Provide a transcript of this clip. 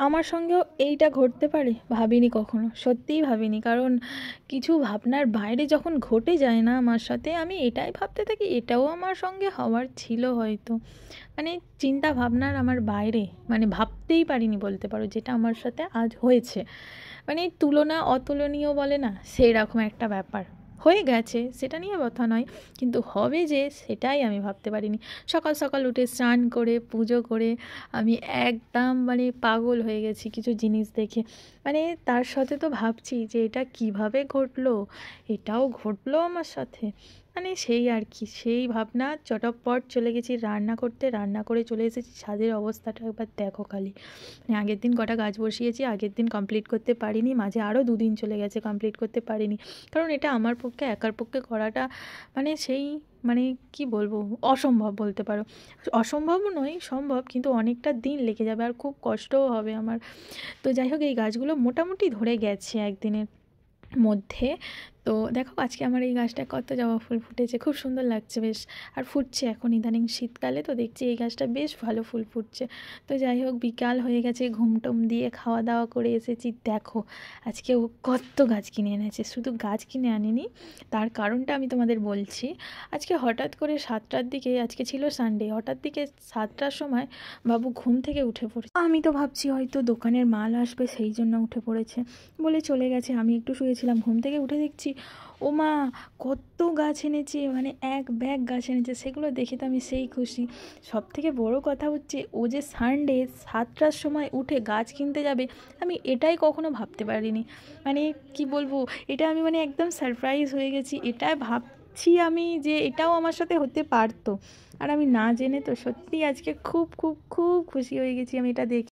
আমার সঙ্গেও এইটা ঘটতে পারে ভাবিনি কখনো, সত্যিই ভাবিনি। কারণ কিছু ভাবনার বাইরে যখন ঘটে যায় না আমার সাথে, আমি এটাই ভাবতে থাকি এটাও আমার সঙ্গে হওয়ার ছিল হয়তো। মানে চিন্তা ভাবনার আমার বাইরে, মানে ভাবতেই পারিনি বলতে পারো যেটা আমার সাথে আজ হয়েছে। মানে তুলনা অতুলনীয় বলে না, সেই রকম একটা ব্যাপার হয়ে গেছে, সেটা নিয়ে কথা নয়, কিন্তু হবে যে সেটাই আমি ভাবতে পারিনি। সকাল সকাল উঠে স্নান করে পুজো করে আমি একদম মানে পাগল হয়ে গেছি কিছু জিনিস দেখে। মানে তার সাথে তো ভাবছি যে এটা কিভাবে ঘটলো, এটাও ঘটলো আমার সাথে। মানে সেই আর কি, সেই ভাবনা চটপট চলে গেছি রান্না করতে, রান্না করে চলে এসেছি। ছাদের অবস্থাটা একবার দেখো খালি। মানে আগের দিন কটা গাছ বসিয়েছি, আগের দিন কমপ্লিট করতে পারিনি, মাঝে আরও দুদিন চলে গেছে কমপ্লিট করতে পারিনি। কারণ এটা আমার পক্ষে একার পক্ষে করাটা মানে সেই মানে কি বলবো, অসম্ভব বলতে পারো। অসম্ভবও নয়, সম্ভব, কিন্তু অনেকটা দিন লেগে যাবে আর খুব কষ্টও হবে আমার। তো যাই হোক, এই গাছগুলো মোটামুটি ধরে গেছে একদিনের মধ্যে। তো দেখো আজকে আমার এই গাছটায় কত জবা ফুল ফুটেছে, খুব সুন্দর লাগছে বেশ। আর ফুটছে এখন ইদানিং শীতকালে, তো দেখছি এই গাছটা বেশ ভালো ফুল ফুটছে। তো যাই হোক, বিকাল হয়ে গেছে, ঘুমটুম দিয়ে খাওয়া দাওয়া করে এসেছি। দেখো আজকে ও কত গাছ কিনে এনেছে, শুধু গাছ কিনে আনেনি, তার কারণটা আমি তোমাদের বলছি। আজকে হঠাৎ করে 7টার দিকে, আজকে ছিল সানডে, হঠাৎ দিকে 7টার সময় বাবু ঘুম থেকে উঠে পড়েছে। আমি তো ভাবছি হয়তো দোকানের মাল আসবে সেই জন্য উঠে পড়েছে বলে চলে গেছে। আমি একটু শুয়েছিলাম, ঘুম থেকে উঠে দেখছি ও মা কত গাছ এনেছে, মানে এক ব্যাগ গাছ এনেছে। সেগুলো দেখে তো আমি সেই খুশি। সব থেকে বড় কথা হচ্ছে ও যে সানডে 7টার সময় উঠে গাছ কিনতে যাবে, আমি এটাই কখনো ভাবতে পারিনি। মানে কি বলবো, এটা আমি মানে একদম সারপ্রাইজ হয়ে গেছি। এটা ভাবছি আমি যে এটাও আমার সাথে হতে পারতো, আর আমি না জেনে তো সত্যিই আজকে খুব খুব খুব খুশি হয়ে গেছি আমি এটা দেখে।